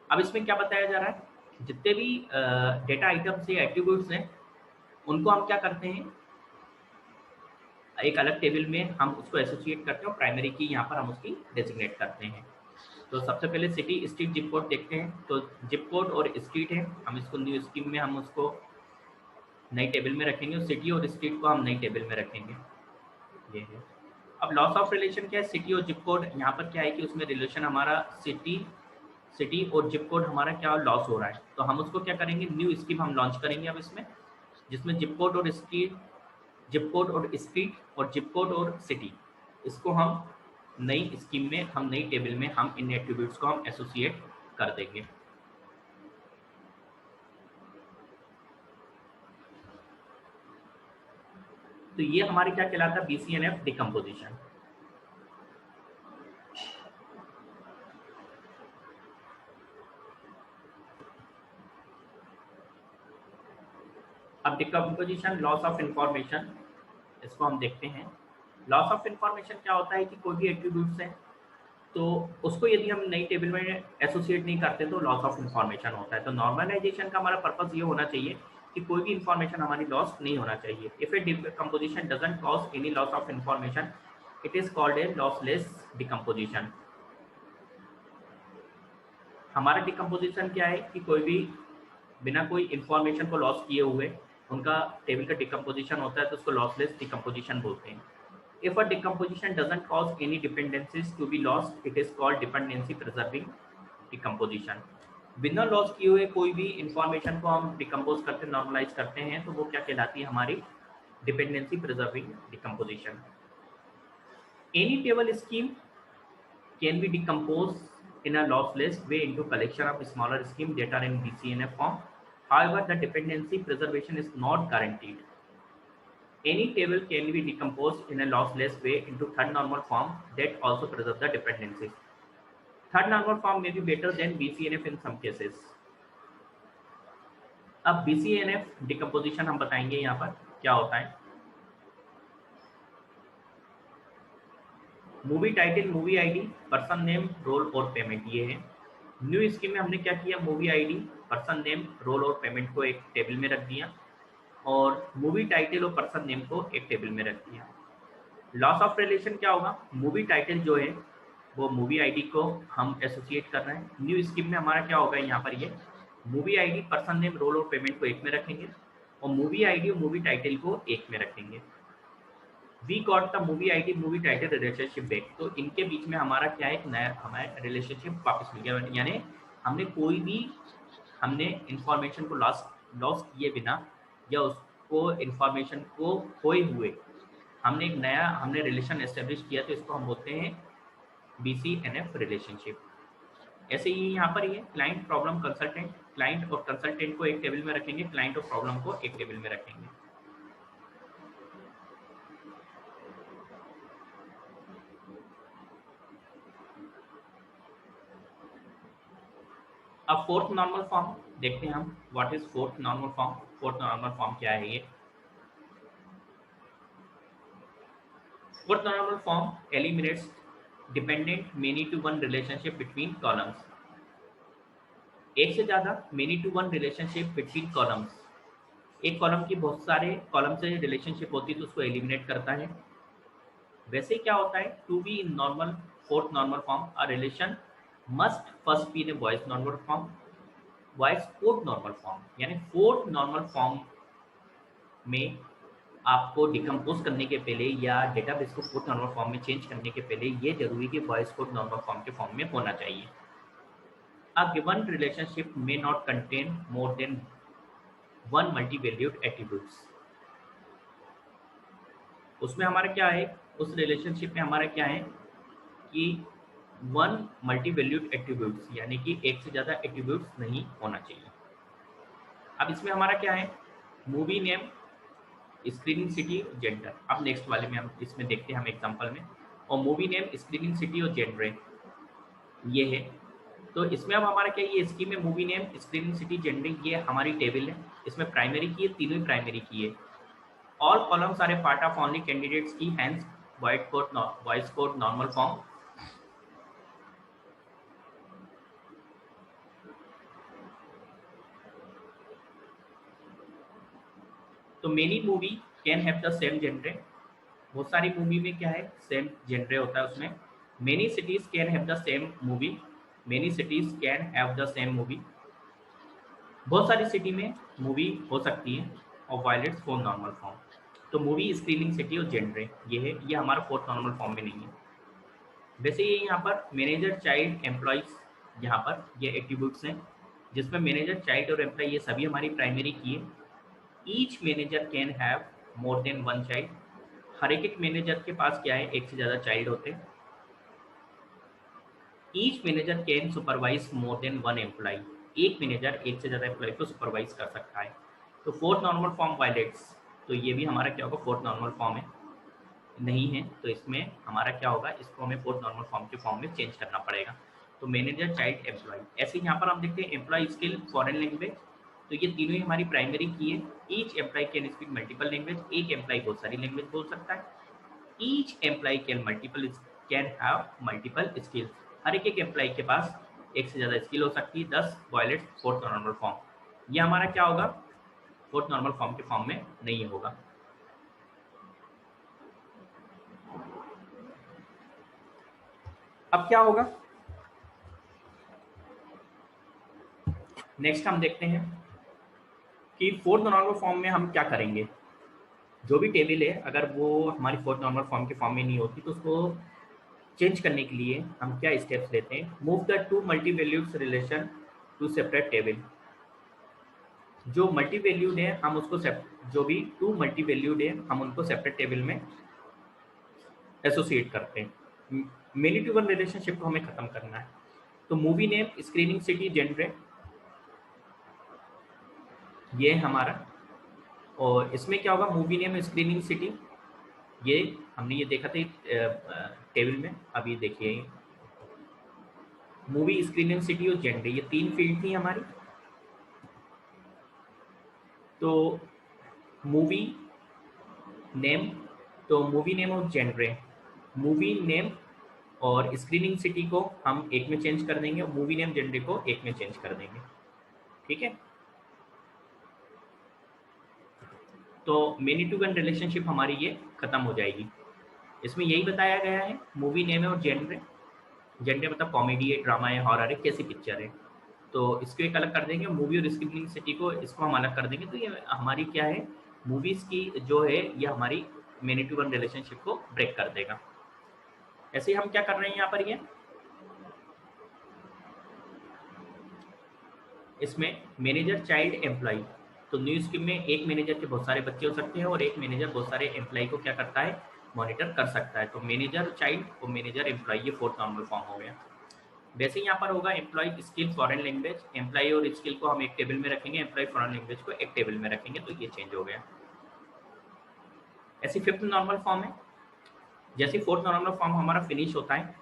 अब इसमें क्या बताया जा रहा है, जितने भी डेटा आइटम्स या एट्रीब्यूट्स हैं उनको हम क्या करते हैं, एक अलग टेबल में हम उसको एसोसिएट करते हैं, और प्राइमरी की यहाँ पर हम उसकी डेजिग्नेट करते हैं। तो सबसे पहले सिटी स्ट्रीट जिप कोड देखते हैं। तो जिप कोड और स्ट्रीट है, हम इसको न्यू स्कीम में हम उसको नई टेबल में रखेंगे, और सिटी और स्ट्रीट को हम नई टेबल में रखेंगे। ये है। अब लॉस ऑफ रिलेशन क्या है, सिटी और जिप कोड, यहाँ पर क्या है कि उसमें रिलेशन हमारा सिटी और जिप कोड हमारा क्या लॉस हो रहा है, तो हम उसको क्या करेंगे, न्यू स्कीम हम लॉन्च करेंगे अब इसमें, जिसमें जिप कोड और स्ट्रीट और जिप कोड और सिटी, इसको हम नई स्कीम में, हम नई टेबल में हम इन एट्रीब्यूट्स को हम एसोसिएट कर देंगे। तो ये हमारे क्या कहलाता है, BCNF डिकम्पोजिशन। अब डिकम्पोजिशन, लॉस ऑफ इंफॉर्मेशन, इसको हम देखते हैं। लॉस ऑफ इंफॉर्मेशन क्या होता है कि कोई भी एट्रीब्यूट्स है तो उसको यदि हम नई टेबल में एसोसिएट नहीं करते तो लॉस ऑफ इंफॉर्मेशन होता है। तो नॉर्मलाइजेशन का हमारा पर्पस ये होना चाहिए कि कोई भी इंफॉर्मेशन हमारी लॉस नहीं होना चाहिए। If A decomposition doesn't cause any loss of information it is called a lossless decomposition. हमारा डिकम्पोजिशन क्या है कि कोई भी बिना कोई इंफॉर्मेशन को लॉस किए हुए उनका टेबल का डिकम्पोजिशन होता है, तो उसको लॉसलेस डिकम्पोजिशन बोलते हैं। If a decomposition doesn't cause any dependencies to be lost, it is called dependency preserving decomposition। बिना लॉस किए हुए कोई भी इंफॉर्मेशन को हम डिकम्पोज करते, नॉर्मलाइज करते हैं, तो वो क्या कहलाती है, हमारी dependency preserving decomposition. Any table scheme can be decompose in a lossless way into collection of smaller schemes that are in BCNF form. However, the dependency preservation is not guaranteed. Any table can be decomposed in a lossless way into third normal form that also preserve the dependencies. Third normal form may be better than BCNF in some cases. अब BCNF decomposition हम बताएंगे यहाँ पर क्या होता है। Movie title, movie ID, person name, role और payment, ये है। न्यू स्कीम में हमने क्या किया, movie ID, person name, role और पेमेंट को एक टेबल में रख दिया, और मूवी टाइटल और पर्सन नेम को एक टेबल में रख दिया। लॉस ऑफ रिलेशन क्या होगा, मूवी टाइटल जो है वो मूवी आईडी को हम एसोसिएट कर रहे हैं। न्यू स्कीम में हमारा क्या होगा, यहाँ पर ये movie ID, person name, role और पेमेंट को एक में रखेंगे और मूवी आईडी और मूवी टाइटल को एक में रखेंगे। We got the movie ID movie title relationship back, तो इनके बीच में हमारा क्या है, एक नया हमारा रिलेशनशिप वापस मिल गया, यानी हमने इंफॉर्मेशन को लॉस किए बिना या उसको इंफॉर्मेशन को खोए हुए हमने रिलेशन एस्टेब्लिश किया, तो इसको हम बोलते हैं BCNF रिलेशनशिप। ऐसे ही यहाँ पर ये क्लाइंट प्रॉब्लम कंसल्टेंट, क्लाइंट और कंसल्टेंट को एक टेबल में रखेंगे, क्लाइंट और प्रॉब्लम को एक टेबल में रखेंगे। अब फोर्थ नॉर्मल फॉर्म देखते हैं हम, what is fourth normal form. Fourth normal form क्या है ये? Fourth normal form eliminates dependent many to one relationship between columns. एक से ज्यादा many to one relationship between columns, एक कॉलम की बहुत सारे कॉलम से रिलेशनशिप होती है तो उसको एलिमिनेट करता है। वैसे क्या होता है, to be in normal fourth normal form a relation must first be in a Boyce normal form, Boyce fourth normal form, यानी फोर्थ नॉर्मल फॉर्म में आपको डिकम्पोज करने के पहले या डेटाबेस को फोर्थ नॉर्मल फॉर्म में चेंज करने के पहले ये जरूरी कि वॉइस फोर्थ नॉर्मल फॉर्म के फॉर्म में होना चाहिए। A given relationship may not contain more than one multi-valued attributes। उसमें हमारा क्या है, उस रिलेशनशिप में हमारा क्या है कि वन मल्टी वैल्यूड एट्रीब्यूट्स, यानी कि एक से ज़्यादा एट्रीब्यूट्स नहीं होना चाहिए। अब इसमें हमारा क्या है, movie name, screening city, gender. अब नेक्स्ट वाले में हम इसमें देखते हैं हम एग्जांपल में, और मूवी नेम, स्क्रीनिंग सिटी और जेंडर ये है। तो इसमें अब हमारा क्या है, ये स्कीम में movie name, screening city, gender ये हमारी टेबल है, इसमें प्राइमरी की है, तीनों ही प्राइमरी की है। All columns are a part of only candidates key, hence Boyce Codd normal form. तो many movie can have the same gender, बहुत सारी मूवी में क्या है, सेम जेंडर होता है उसमें। Many cities can have the same movie, many cities can have the same movie, बहुत सारी सिटी में मूवी हो सकती है। और वायलेट्स फोर नॉर्मल फॉर्म, तो मूवी, स्क्रीनिंग सिटी और जेंडर ये है, ये हमारा फोर्थ नॉर्मल फॉर्म में नहीं है। वैसे ये यहाँ पर मैनेजर, चाइल्ड, एम्प्लॉइज, यहाँ पर ये एट्रीब्यूट्स हैं जिसमें मैनेजर, चाइल्ड और एम्प्लॉय ये सभी हमारी प्राइमरी की है। Each manager can have more than one child, हर एक मैनेजर के पास क्या है, एक से ज़्यादा चाइल्ड होते हैं। Each manager can supervise more than one employee, एक मैनेजर एक से ज़्यादा एम्प्लॉय को सुपरवाइज कर सकता है। तो फोर्थ नॉर्मल फॉर्म वायलेट्स, तो ये भी हमारा क्या होगा, फोर्थ नॉर्मल फॉर्म है नहीं है, तो इसमें हमारा क्या होगा, इसको हमें फोर्थ नॉर्मल फॉर्म के फॉर्म में चेंज करना पड़ेगा। तो मैनेजर, चाइल्ड, एम्प्लॉय। ऐसे यहाँ पर हम देखते हैं एम्प्लॉय, स्किल, फॉरेन लैंग्वेज, तो ये तीनों ही हमारी प्राइमरी की है। Each employee can speak multiple language, एक एम्प्लॉय बहुत सारी लैंग्वेज बोल सकता है। Each employee can have multiple skills, हर एक एम्प्लॉय के पास एक से ज़्यादा स्किल हो सकती है। 10 वॉयलेट्स फोर्थ नॉर्मल फॉर्म, ये हमारा क्या होगा, फोर्थ नॉर्मल फॉर्म के फॉर्म में नहीं होगा। अब क्या होगा, नेक्स्ट हम देखते हैं कि फोर्थ नॉर्मल फॉर्म में हम क्या करेंगे। जो भी टेबल है अगर वो हमारी फोर्थ नॉर्मल फॉर्म के फॉर्म में नहीं होती तो उसको चेंज करने के लिए हम क्या स्टेप्स लेते हैं। Move the two multi valued relation to separate table, जो मल्टी वैल्यूड है हम उसको जो भी टू मल्टी वैल्यूड है हम उनको सेपरेट टेबल में एसोसिएट करते हैं। मेनी टू वन रिलेशनशिप को हमें खत्म करना है। तो movie name, screening city, gender ये है हमारा, और इसमें क्या होगा, मूवी नेम, स्क्रीनिंग सिटी, ये हमने ये देखा था टेबल में। अभी देखिए मूवी, स्क्रीनिंग सिटी और जेंडर ये तीन फील्ड थी हमारी। तो मूवी नेम, तो मूवी नेम और जेंडर, मूवी नेम और स्क्रीनिंग सिटी को हम एक में चेंज कर देंगे और मूवी नेम, जेंडर को एक में चेंज कर देंगे, ठीक है। तो मेनी टू वन रिलेशनशिप हमारी ये खत्म हो जाएगी। इसमें यही बताया गया है, मूवी नेम और जेंडर, जेंडर मतलब कॉमेडी है, ड्रामा है, हॉरर है, कैसी पिक्चर है। तो इसको एक अलग कर देंगे, मूवी और स्क्रीनिंग सिटी को इसको हम अलग कर देंगे। तो ये हमारी क्या है, मूवीज़ की जो है ये हमारी मैनी टू वन रिलेशनशिप को ब्रेक कर देगा। ऐसे ही हम क्या कर रहे हैं यहाँ पर, ये इसमें मैनेजर चाइल्ड एम्प्लॉय, तो न्यू स्कीम में एक मैनेजर के बहुत सारे बच्चे हो सकते हैं और एक मैनेजर बहुत सारे एम्प्लॉय को क्या करता है, मॉनिटर कर सकता है। तो मैनेजर चाइल्ड और मैनेजर एम्प्लॉय, ये फोर्थ नॉर्मल फॉर्म हो गया। वैसे यहाँ पर होगा employee skill foreign language, employee और स्किल को हम एक टेबल में रखेंगे, एम्प्लॉय फॉरेन लैंग्वेज को एक टेबल में रखेंगे, तो ये चेंज हो गया। ऐसी फिफ्थ नॉर्मल फॉर्म है। जैसे फोर्थ नॉर्मल फॉर्म हमारा फिनिश होता है,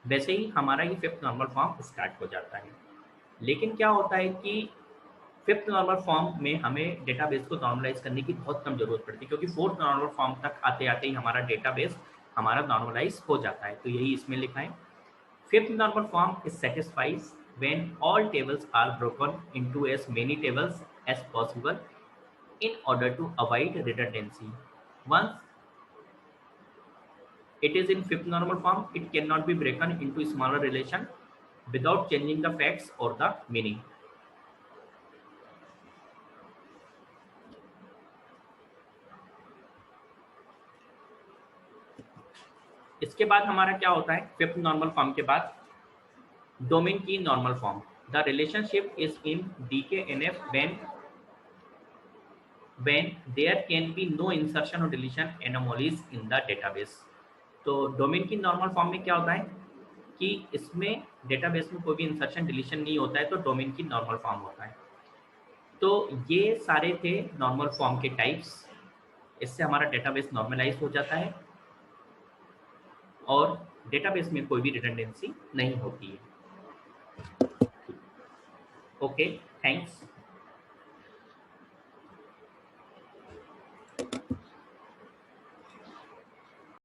वैसे ही हमारा ये फिफ्थ नॉर्मल फॉर्म स्टार्ट हो जाता है। लेकिन क्या होता है कि फिफ्थ नॉर्मल फॉर्म में हमें डेटाबेस को नॉर्मलाइज करने की बहुत कम जरूरत पड़ती है, क्योंकि फोर्थ नॉर्मल फॉर्म तक आते आते ही हमारा डेटाबेस हमारा नॉर्मलाइज हो जाता है। तो यही इसमें लिखा है, fifth normal form is satisfies when all tables are broken into as many tables as possible in order to avoid redundancy. Once it is in fifth normal form, it cannot be broken into smaller relation without changing the facts or the meaning. इसके बाद हमारा क्या होता है, fifth normal form के बाद domain की normal form. The relationship is in DKNF when there can be no insertion or deletion anomalies in the database। तो डोमेन की नॉर्मल फॉर्म में क्या होता है कि इसमें डेटाबेस में कोई भी इंसर्शन डिलीशन नहीं होता है, तो डोमेन की नॉर्मल फॉर्म होता है। तो ये सारे थे नॉर्मल फॉर्म के टाइप्स। इससे हमारा डेटाबेस नॉर्मलाइज हो जाता है और डेटाबेस में कोई भी रिडंडेंसी नहीं होती है। Okay, thanks.